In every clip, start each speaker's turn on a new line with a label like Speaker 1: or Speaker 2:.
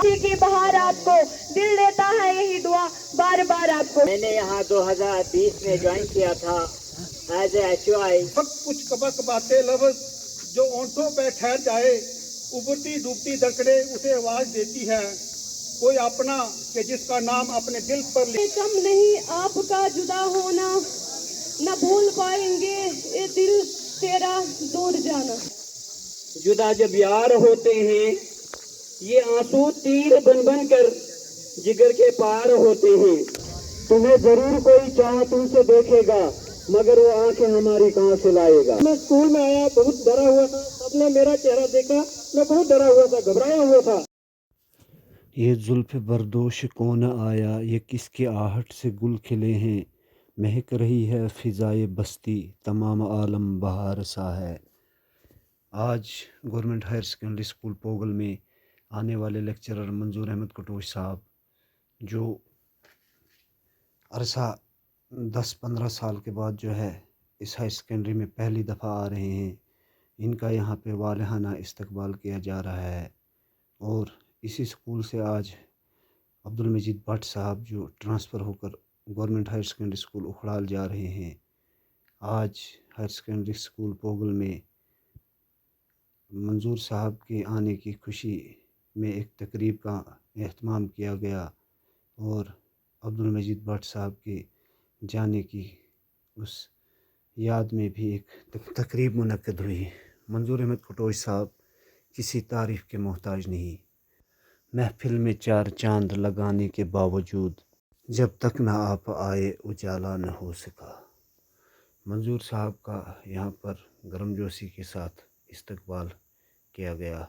Speaker 1: की बहार आपको दिल देता है यही दुआ बार बार आपको।
Speaker 2: मैंने यहाँ 2020 में ज्वाइन किया था एज ए HOI।
Speaker 3: कुछ कबक बातें लफ्ज जो ओंठों पे ठहर जाए, उबरती डूबती दकड़े उसे आवाज देती है, कोई अपना कि जिसका नाम अपने दिल पर
Speaker 1: कम नहीं आपका जुदा होना, न भूल पाएंगे ये दिल तेरा दूर जाना।
Speaker 2: जुदा जब यार होते हैं ये आंसू तीर बन बन कर जिगर के पार होते हैं। तुम्हें जरूर कोई चाह तुमसे देखेगा मगर वो आंखें हमारी कहाँ से लाएगा।
Speaker 3: मैं स्कूल में आया, बहुत डरा हुआ था, सबने मेरा चेहरा देखा, मैं बहुत डरा हुआ था, घबराया हुआ था।
Speaker 4: ये जुल्फ़ बर्दोश कौन आया, ये किसके आहट से गुल खिले हैं, महक रही है फ़िज़ाए बस्ती, तमाम आलम बहार सा है। आज government higher secondary school Pongal में आने वाले लेक्चरर मंजूर अहमद कटोच साहब, जो अरसा 10-15 साल के बाद जो है इस हायर सेकेंडरी में पहली दफ़ा आ रहे हैं, इनका यहाँ पे वालहाना इस्तकबाल किया जा रहा है। और इसी स्कूल से आज अब्दुल मजीद भट्ट साहब जो ट्रांसफ़र होकर गवर्नमेंट हायर सेकेंडरी स्कूल उखड़ाल जा रहे हैं, आज हायर सेकेंडरी स्कूल पोगल में मंजूर साहब के आने की खुशी में एक तकरीब का एहतमाम किया गया और अब्दुल मजीद भट्ट साहब के जाने की उस याद में भी एक तकरीब मुनक्कद हुई। मंजूर अहमद कटोच साहब किसी तारीफ़ के मोहताज नहीं। महफिल में 4 चांद लगाने के बावजूद जब तक ना आप आए उजाला न हो सका। मंजूर साहब का यहाँ पर गर्मजोशी के साथ इस्तकबाल किया गया।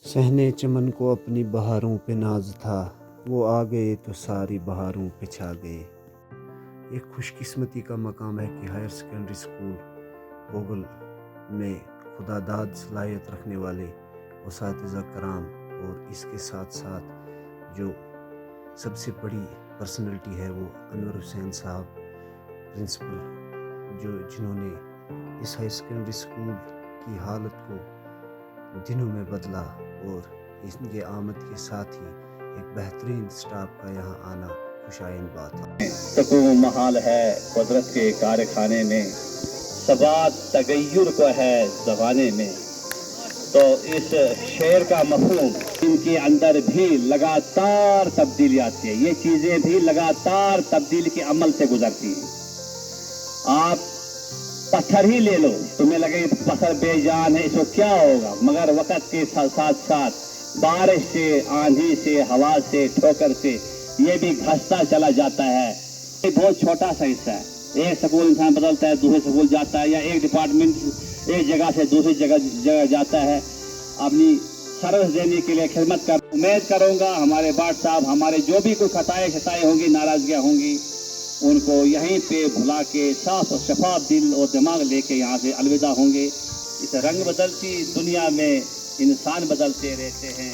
Speaker 4: सहने चमन को अपनी बहारों पे नाज था, वो आ गए तो सारी बहारों पे छा गए। एक खुशकिस्मती का मकाम है कि हायर सेकेंडरी स्कूल पोगल में खुदादाद सलाहियत रखने वाले उस्ताद कराम और इसके साथ साथ जो सबसे बड़ी पर्सनैलिटी है वो अनवर हुसैन साहब प्रिंसिपल, जिन्होंने इस हाई सेकेंडरी स्कूल की हालत को दिनों में बदला और इनके आमद के साथ ही एक बेहतरीन स्टाफ का यहाँ आना खुशाइन बात है।
Speaker 5: सुकून महाल है कुदरत के कारखाने में, सबात तगय्युर को है ज़माने में। तो इस शेर का मफ़हूम इनके अंदर भी लगातार तब्दीली आती है, ये चीज़ें भी लगातार तब्दीली के अमल से गुजरती हैं। आप पत्थर ही ले लो, तुम्हें लगे पत्थर बेजान है, इसको क्या होगा, मगर वक़्त के साथ साथ बारिश से, आंधी से, हवा से, ठोकर से ये भी घसता चला जाता है। ये बहुत छोटा सा हिस्सा है। एक स्कूल इंसान बदलता है, दूसरे स्कूल जाता है, या एक डिपार्टमेंट एक जगह से दूसरी जगह जाता है अपनी सर्विस देने के लिए खिदमत कर। उम्मीद करूँगा हमारे बाट साहब, हमारे जो भी कोई खताएँ होंगी, नाराज़गियाँ होंगी, उनको यहीं पे भुला के साफ और शफाफ दिल और दिमाग लेके यहाँ से अलविदा होंगे। इस रंग बदलती दुनिया में इंसान बदलते रहते हैं,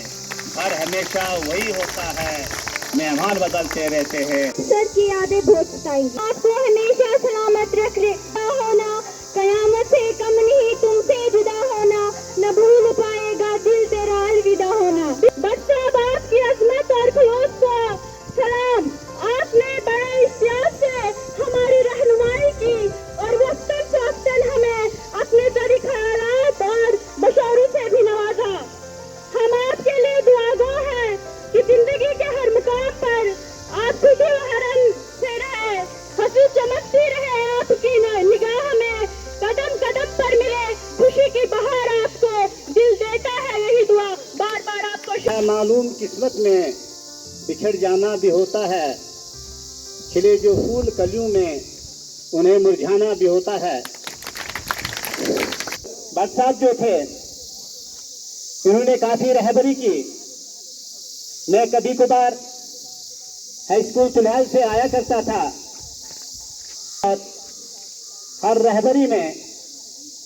Speaker 5: घर हमेशा वही होता है, मेहमान बदलते रहते हैं।
Speaker 1: सर की यादें बहुत सताएंगी, आपको हमेशा सलामत रखे होना, कयामत से कम नहीं तुमसे जुदा होना, न भूल पाएगा दिल तेरा अलविदा होना। बट साहब आपकी अजमत और खलूस को सलाम, आपने बड़े इश्तियाक से हमारी रहनुमाई की और वक्तन फवक्तन हमें अपने तरी ख्यालात और बशौरों से भी नवाजा। हम आपके लिए दुआगो हैं कि जिंदगी के हर मुकाम पर आप खुशी हरन से रहे, हंसी चमकती रहे आपकी निगाह में, कदम कदम पर मिले खुशी की बहार आपको दिल देता है यही दुआ बार बार आपको।
Speaker 5: मालूम किस्मत में बिछड़ जाना भी होता है, खिले जो फूल कलियों में उन्हें मुरझाना भी होता है। भट्ट साहब जो थे इन्होंने काफी रहबरी की। मैं कभी कभार हाई स्कूल तुलैल से आया करता था और हर रहबरी में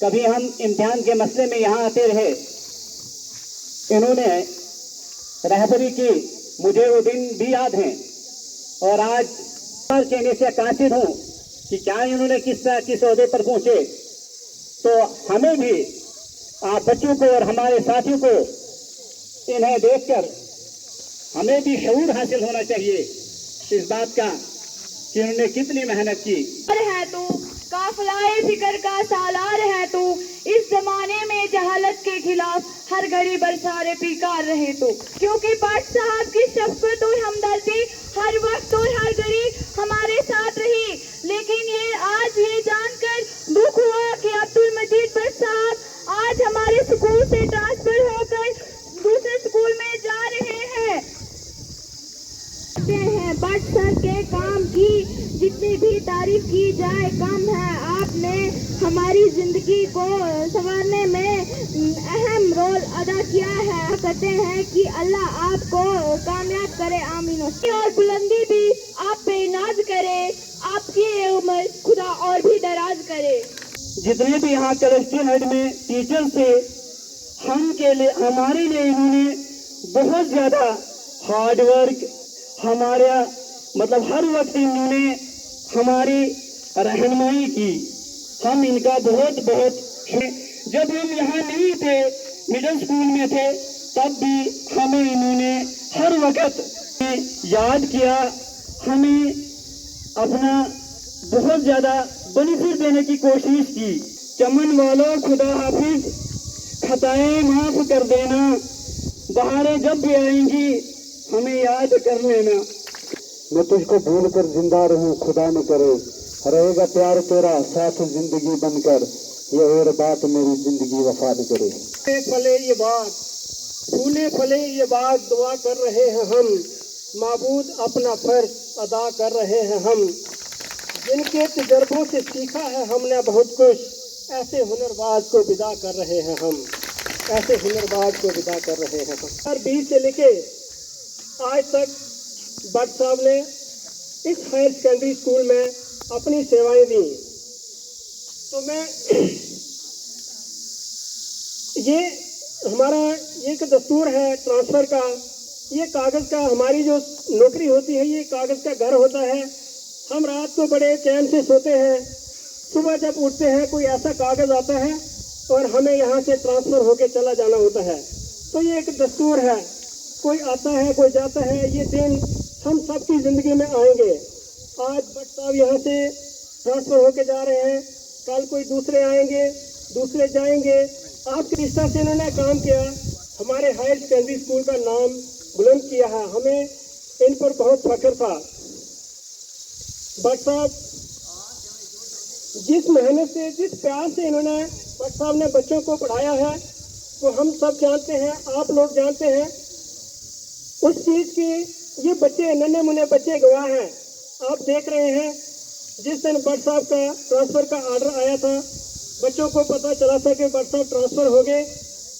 Speaker 5: कभी हम इम्तिहान के मसले में यहाँ आते रहे, इन्होंने रहबरी की, मुझे वो दिन भी याद हैं। और आज कहने से कासिर हूँ कि क्या इन्होंने किस ओहदे पर पहुँचे, तो हमें भी
Speaker 2: आप बच्चों को और हमारे साथियों को इन्हें देखकर हमें भी शऊर हासिल होना चाहिए इस बात का कि उन्होंने कितनी मेहनत की।
Speaker 1: है तू काफिलाए फिक्र का सालार है तू, इस जमाने में जहालत के खिलाफ हर घड़ी बरसारे पीकार रहे तू, क्योंकि भट्ट साहब की शफकत और हमदर्दी हर वक्त और हर घड़ी हमारे साथ रही। लेकिन ये आज ये जानकर दुख हुआ कि अब्दुल मजीद भट्ट साहब आज हमारे स्कूल से ट्रांसफर होकर दूसरे स्कूल में जा रहे हैं। भट्ट सर के काम की जितनी भी तारीफ की जाए कम है। आपने हमारी जिंदगी को संवारने में अहम रोल अदा किया है। कहते हैं कि अल्लाह आपको कामयाब करे, आमीन। और बुलंदी भी आप पे नाज करे, आपकी उम्र खुदा और भी दराज करे।
Speaker 2: जितने भी यहाँ कलेक्टर हेड में टीचर थे, हमारे लिए इन्होंने बहुत ज्यादा हार्ड वर्क, हमारा मतलब हर वक्त इन्होंने हमारी रहनुमाई की। हम इनका बहुत बहुत जब हम यहाँ नहीं थे, मिडिल स्कूल में थे, तब भी हमें इन्होंने हर वक्त याद किया, हमें अपना बहुत ज्यादा बेनिफिट देने की कोशिश की। चमन वालों खुदा हाफिज, खताएं माफ कर देना, बहारें जब भी आएंगी हमें याद कर लेना।
Speaker 6: मैं तुझको भूल कर जिंदा रहूं, खुदा न करे, रहेगा प्यार तेरा साथ जिंदगी बनकर, ये और बात मेरी जिंदगी वफा न करे।
Speaker 3: फले ये बाग, फूले फले ये बाग, दुआ कर रहे हैं हम, माबूद अपना फर्ज अदा कर रहे हैं हम। जिनके तजर्बों से सीखा है हमने बहुत कुछ, ऐसे हुनरबाज को विदा कर रहे हैं हम, ऐसे हुनरबाज को विदा कर रहे हैं हम। 2020 से लेके आज तक भट्ट साहब ने इस हायर सेकेंडरी स्कूल में अपनी सेवाएं दी। तो मैं ये हमारा एक दस्तूर है ट्रांसफ़र का, ये कागज़ का, हमारी जो नौकरी होती है ये कागज़ का घर होता है। हम रात को बड़े चैन से सोते हैं, सुबह जब उठते हैं कोई ऐसा कागज़ आता है और हमें यहाँ से ट्रांसफ़र होके चला जाना होता है। तो ये एक दस्तूर है, कोई आता है कोई जाता है, ये दिन हम सबकी ज़िंदगी में आएंगे। आज भट्ट साहब यहाँ से ट्रांसफ़र होके जा रहे हैं, कल कोई दूसरे आएंगे, दूसरे जाएंगे। आपके रिश्ता से इन्होंने काम किया, हमारे हायर सेकेंडरी स्कूल का नाम बुलंद किया है, हमें इन पर बहुत फख्र था। भट्ट साहब जिस मेहनत से, जिस प्यार से इन्होंने भट्ट साहब ने बच्चों को पढ़ाया है, वो हम सब जानते हैं, आप लोग जानते हैं। उस चीज़ की ये बच्चे, नन्हे मुन्ने बच्चे गवाह हैं। आप देख रहे हैं जिस दिन भट्ट साहब का ट्रांसफ़र का ऑर्डर आया था, बच्चों को पता चला था कि भट्ट साहब ट्रांसफ़र हो गए,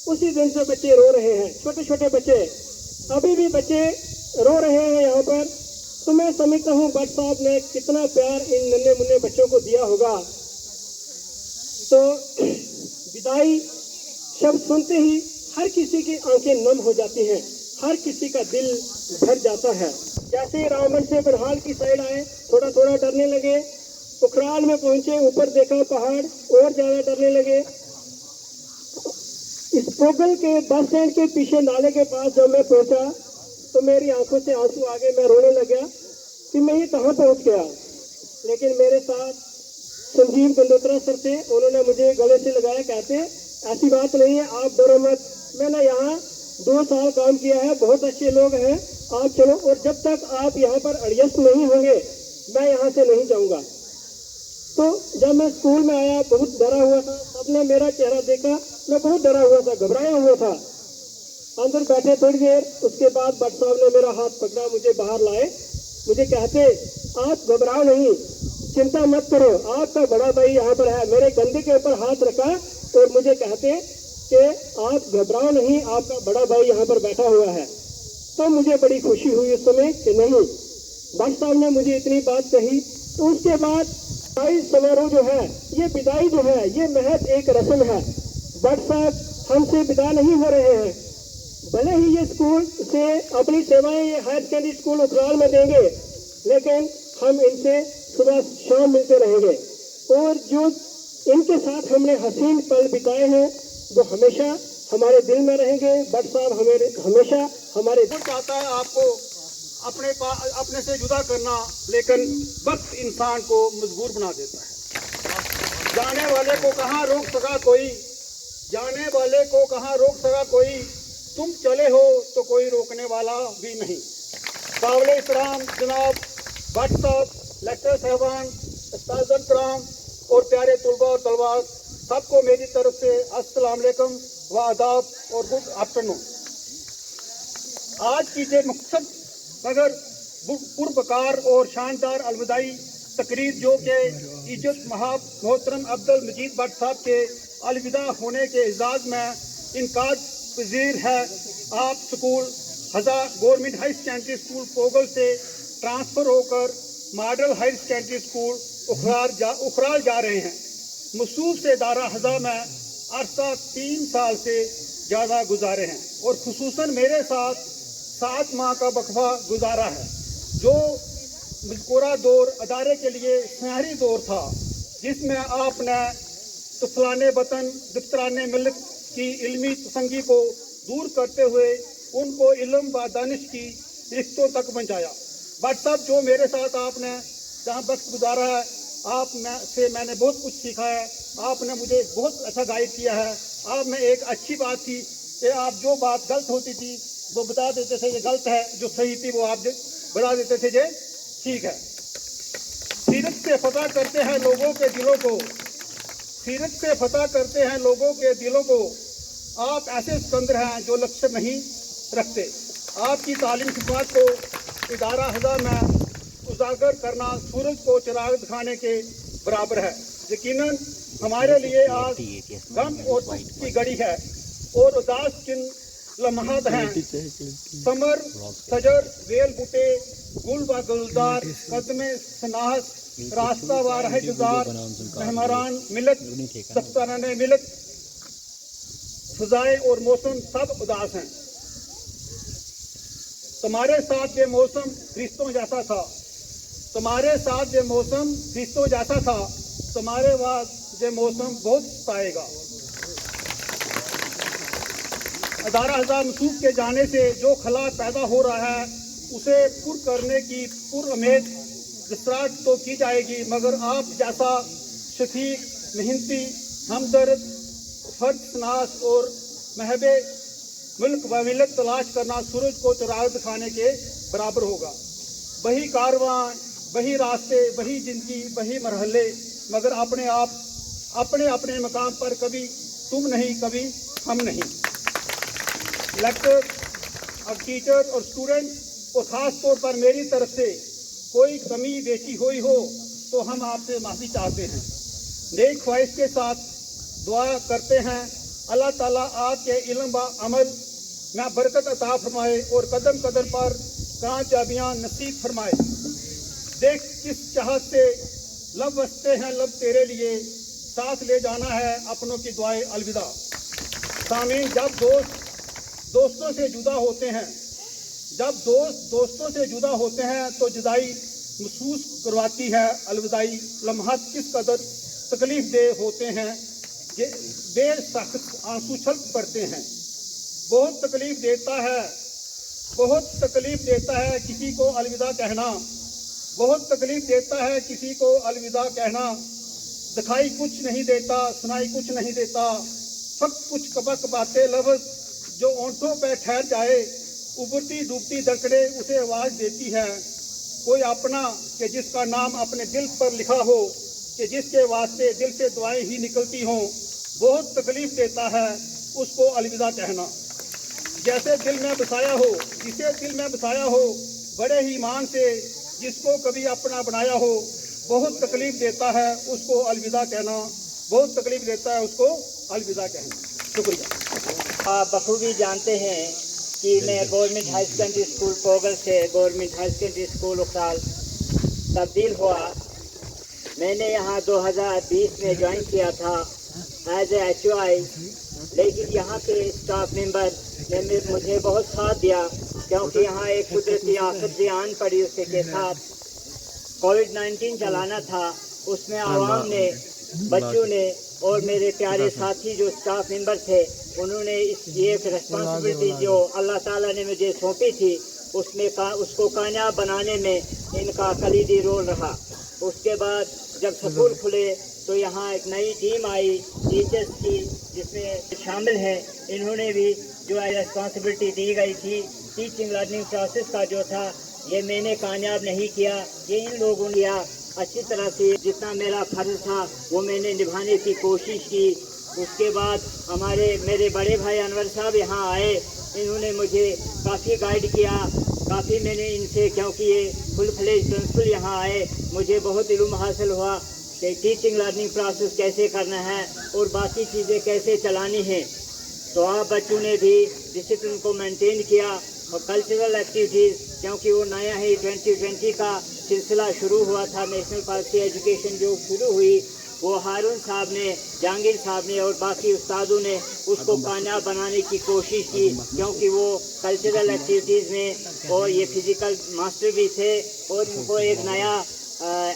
Speaker 3: उसी दिन से बच्चे रो रहे हैं, छोटे छोटे बच्चे, अभी भी बच्चे रो रहे हैं यहाँ पर। तो मैं समझता हूँ भट्ट साहब ने कितना प्यार इन नन्हे मुन्ने बच्चों को दिया होगा। तो विदाई शब्द सुनते ही हर किसी की आंखें नम हो जाती हैं, हर किसी का दिल भर जाता है। जैसे रामबन से बरहाल की साइड आए, थोड़ा थोड़ा डरने लगे, उखराल में पहुंचे, ऊपर देखा पहाड़, और ज़्यादा डरने लगे। इस पोगल के बस स्टैंड के पीछे नाले के पास जब मैं पहुंचा तो मेरी आंखों से आंसू आ गए, मैं रोने लगा कि मैं ये कहाँ पहुंच गया। लेकिन मेरे साथ संजीव गंडोत्रा सर थे, उन्होंने मुझे गले से लगाया, कहते ऐसी बात नहीं है, आप डरो मत, मैंने यहाँ 2 साल काम किया है, बहुत अच्छे लोग हैं, आप चलो, और जब तक आप यहाँ पर एडजस्ट नहीं होंगे मैं यहाँ से नहीं जाऊँगा। तो जब मैं स्कूल में आया बहुत डरा हुआ था, सबने मेरा चेहरा देखा, मैं बहुत डरा हुआ था, घबराया हुआ था। अंदर बैठे थोड़ी देर, उसके बाद भट्ट साहब ने मेरा हाथ पकड़ा, मुझे बाहर लाए, मुझे कहते आप घबराओ नहीं, चिंता मत करो, आपका बड़ा भाई यहाँ पर है। मेरे कंधे के ऊपर हाथ रखा और मुझे कहते कि आप घबराओ नहीं, आपका बड़ा भाई यहाँ पर बैठा हुआ है। तो मुझे बड़ी खुशी हुई उस समय कि नहीं, भट्ट साहब ने मुझे इतनी बात कही। तो उसके बाद विदाई समारोह जो है, ये विदाई जो है, ये महज एक रस्म है। भट्ट साहब हमसे विदा नहीं हो रहे हैं, भले ही ये स्कूल से अपनी सेवाएं ये हायर सेकेंडरी स्कूल उखराल में देंगे, लेकिन हम इनसे सुबह शाम मिलते रहेंगे। और जो इनके साथ हमने हसीन पल बिताए हैं, वो हमेशा हमारे दिल में रहेंगे। भट्ट साहब हमेशा हमारे
Speaker 7: वो चाहता है आपको अपने से जुदा करना, लेकिन वक्त इंसान को मजबूर बना देता है। जाने वाले को कहाँ रोक सका कोई, जाने वाले को कहाँ रोक सका कोई, तुम चले हो तो कोई रोकने वाला भी नहीं। काबिल इकराम जनाब भट्ट साहब, लेक्चर साहबान, उस्ताद कराम और प्यारे तलबा और तलबात, सबको मेरी तरफ से अस्सलाम वालेकुम व आदाब और गुड आफ्टरनून। आज की ये मकसद मगर पुरबकार और शानदार अलविदाई तकरीर जो कि इज्जत महाब मोहतरम अब्दुल मजीद भट्ट साहब के अलविदा होने के एजाज में इनकाद पजीर है। आप school government high secondary school Pogal से ट्रांसफ़र होकर model high secondary school Ukhral जा रहे हैं। मसूफ से दारा हज़ा में अरसा 3 साल से ज़्यादा गुजारे हैं और खुसूसन मेरे साथ 7 माह का वक्फा गुजारा है, जो मज़कूरा दौर अदारे के लिए सुनहरी दौर था, जिसमें आपने तुफलाने वतन दफ्तराने मिल्क की इल्मी तसंगी को दूर करते हुए उनको इल्म व दानिश की रिश्तों तक पहुँचाया। भट्ट साहब, जो मेरे साथ आपने जहाँ वक्त गुजारा है, से मैंने बहुत कुछ सीखा है। आपने मुझे बहुत अच्छा गाइड किया है। आप में एक अच्छी बात थी कि आप जो बात गलत होती थी वो बता देते थे ये गलत है, जो सही थी वो आप बता देते थे ये ठीक है। सीरत से फतह करते हैं लोगों के दिलों को, सीरत से फतह करते हैं लोगों के दिलों को। आप ऐसे सिकंदर हैं जो लक्ष्य नहीं रखते। आपकी तालीम खिदमत को इदारा हज़ा में उजागर करना सूरज को चिराग दिखाने के बराबर है। यकीनन हमारे लिए आज गम और दुख की घड़ी है और उदास किन लम्हात हैं। समर सजर वेल बुटे गुल व गुलदार कदमे सनाहस रास्ता व राह गुजार मेहमान मिलत सफ्तारान मिलत फिजाएं और मौसम सब उदास हैं। तुम्हारे साथ ये मौसम रिश्तों जैसा था, तुम्हारे साथ ये मौसम रिश्तों जैसा था, तुम्हारे बाद ये मौसम बहुत सताएगा। अदारा हज़ा मसूफ के जाने से जो खला पैदा हो रहा है उसे पुर करने की पुरउम्मीद जसरात तो की जाएगी, मगर आप जैसा शफीक, मेहनती, हमदर्द, फर्द शनास और महबे मुल्क व मिलत तलाश करना सूरज को चिराग दिखाने के बराबर होगा। वही कारवां, वही रास्ते, वही जिंदगी, वही मरहले, मगर अपने अपने मकाम पर कभी तुम नहीं, कभी हम नहीं। लेक्चर और टीचर और स्टूडेंट को खास तौर पर मेरी तरफ से कोई कमी बेची हुई हो तो हम आपसे माफ़ी चाहते हैं। नेक ख्वाहिश के साथ दुआ करते हैं अल्लाह ताला आपके इल्म व अमल में बरकत अता फरमाए और कदम कदम पर कामयाबियाँ नसीब फरमाए। देख किस चाहत से लब बसते हैं लब तेरे लिए, साथ ले जाना है अपनों की दुआएं अलविदा। सामीन, जब दोस्तों से जुदा होते हैं, जब दोस्तों से जुदा होते हैं तो जुदाई महसूस करवाती है। अलविदाई लम्हात किस कदर तकलीफ दे होते हैं, बेसख्त आंसू छलक पड़ते हैं। बहुत तकलीफ देता है किसी को अलविदा कहना, बहुत तकलीफ देता है किसी को अलविदा कहना। दिखाई कुछ नहीं देता, सुनाई कुछ नहीं देता, फक्त कुछ कबक बातें लफ्ज़ जो ओंठों पे ठहर जाए, उबरती डूबती धड़कने उसे आवाज़ देती है। कोई अपना कि जिसका नाम अपने दिल पर लिखा हो, कि जिसके वास्ते दिल से दुआएं ही निकलती हों, बहुत तकलीफ देता है उसको अलविदा कहना। जैसे दिल में बसाया हो, जिसे दिल में बसाया हो, बड़े ही ईमान से जिसको कभी अपना बनाया हो, बहुत तकलीफ देता है उसको अलविदा कहना, बहुत तकलीफ देता है उसको अलविदा कहना। शुक्रिया।
Speaker 8: आप बखूबी जानते हैं कि मैं government high secondary school Pogal से government high secondary school Ukhral तब्दील हुआ। मैंने यहाँ 2020 में ज्वाइन किया था एज ए HOI, लेकिन यहाँ के स्टाफ मेंबर ने मुझे बहुत साथ दिया, क्योंकि यहाँ एक कुदरती आफत भी आन पड़ी। उसके के साथ कोविड-19 चलाना था, उसमें आवाम ने, बच्चों ने और मेरे प्यारे साथी जो स्टाफ मेंबर थे, उन्होंने ये रिस्पॉन्सिबिलिटी जो अल्लाह ताला ने मुझे सौंपी थी उसको कामयाब बनाने में इनका कलीदी रोल रहा। उसके बाद जब स्कूल खुले तो यहाँ एक नई टीम आई टीचर्स की, जिसमें शामिल हैं। इन्होंने भी जो है रिस्पॉन्सिबिलिटी दी गई थी टीचिंग लर्निंग प्रोसेस का जो था, ये मैंने कामयाब नहीं किया, ये इन लोगों ने किया। अच्छी तरह से जितना मेरा फर्ज था वो मैंने निभाने की कोशिश की। उसके बाद मेरे बड़े भाई अनवर साहब यहाँ आए, इन्होंने मुझे काफ़ी गाइड किया, काफ़ी मैंने इनसे, क्योंकि ये फुल फ्लेज प्रिंसिपल यहाँ आए, मुझे बहुत इल्म हासिल हुआ कि टीचिंग लर्निंग प्रोसेस कैसे करना है और बाकी चीज़ें कैसे चलानी हैं। तो आप बच्चों ने भी डिसिप्लिन को मेंटेन किया और कल्चरल एक्टिविटीज़, क्योंकि वो नया ही 2020 का सिलसिला शुरू हुआ था, नेशनल पार्टी एजुकेशन जो शुरू हुई, वो हारून साहब ने, जहांगीर साहब ने और बाकी उस्तादों ने उसको कामयाब बनाने की कोशिश की, क्योंकि वो कल्चरल एक्टिविटीज़ में और ये फिज़िकल मास्टर भी थे और उनको एक नया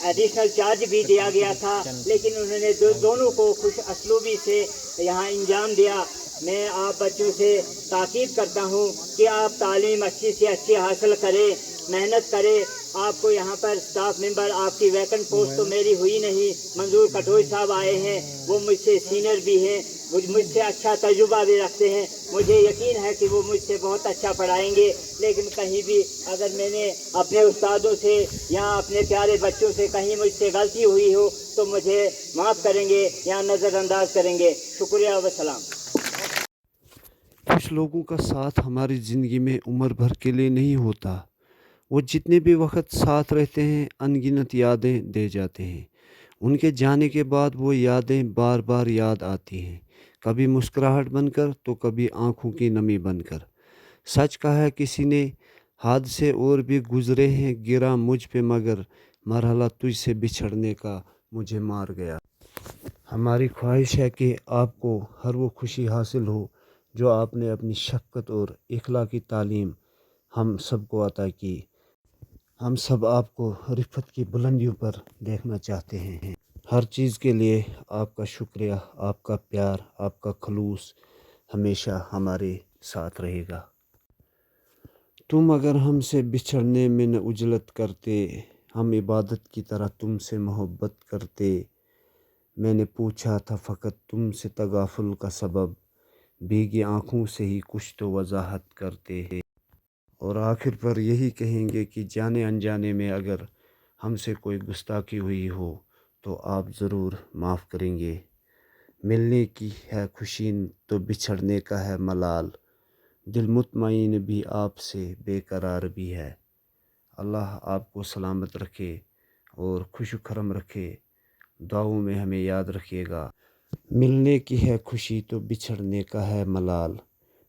Speaker 8: एडिशनल चार्ज भी दिया गया था, लेकिन उन्होंने दोनों को खुश असलूबी से यहाँ इंजाम दिया। मैं आप बच्चों से ताकीद करता हूँ कि आप तालीम अच्छी से अच्छी हासिल करें, मेहनत करें। आपको यहाँ पर स्टाफ मेंबर, आपकी वैकेंट पोस्ट तो मेरी हुई नहीं, मंजूर कटोई साहब आए हैं, वो मुझसे सीनियर भी हैं, मुझसे अच्छा तजुर्बा भी रखते हैं, मुझे यकीन है कि वो मुझसे बहुत अच्छा पढ़ाएंगे। लेकिन कहीं भी अगर मैंने अपने उस्तादों से या अपने प्यारे बच्चों से कहीं मुझसे गलती हुई हो तो मुझे माफ़ करेंगे या नज़रअंदाज करेंगे। शुक्रिया व सलाम।
Speaker 4: कुछ लोगों का साथ हमारी ज़िंदगी में उम्र भर के लिए नहीं होता। वो जितने भी वक्त साथ रहते हैं अनगिनत यादें दे जाते हैं। उनके जाने के बाद वो यादें बार बार याद आती हैं, कभी मुस्कुराहट बनकर तो कभी आंखों की नमी बनकर। सच कहा है किसी ने, हादसे और भी गुजरे हैं गिरा मुझ पे, मगर मरहला तुझसे बिछड़ने का मुझे मार गया। हमारी ख्वाहिश है कि आपको हर वो खुशी हासिल हो जो आपने अपनी शफ़क़त और इखलाक़ी तालीम हम सबको अता की। हम सब आपको रिफ़त की बुलंदियों पर देखना चाहते हैं। हर चीज़ के लिए आपका शुक्रिया, आपका प्यार, आपका खलूस हमेशा हमारे साथ रहेगा। तुम अगर हमसे बिछड़ने में न उजलत करते, हम इबादत की तरह तुमसे मोहब्बत करते। मैंने पूछा था फ़कत तुमसे तगाफुल का सबब, भीगी आँखों से ही कुछ तो वजाहत करते हैं। और आखिर पर यही कहेंगे कि जाने अनजाने में अगर हमसे कोई गुस्ताखी हुई हो तो आप ज़रूर माफ़ करेंगे। मिलने की है खुशी तो बिछड़ने का है मलाल, दिल मुतमईन भी आपसे बेकरार भी है। अल्लाह आपको सलामत रखे और खुश खरम रखे। दुआओं में हमें याद रखिएगा। मिलने की है खुशी तो बिछड़ने का है मलाल,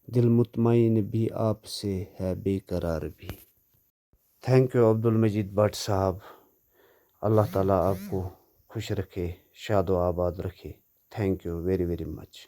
Speaker 4: दिल मुतमईन भी आपसे है बेकरार भी। थैंक यू अब्दुल मजीद भट्ट साहब। अल्लाह ताला आपको खुश रखे, शादो आबाद रखे। Thank you very very much.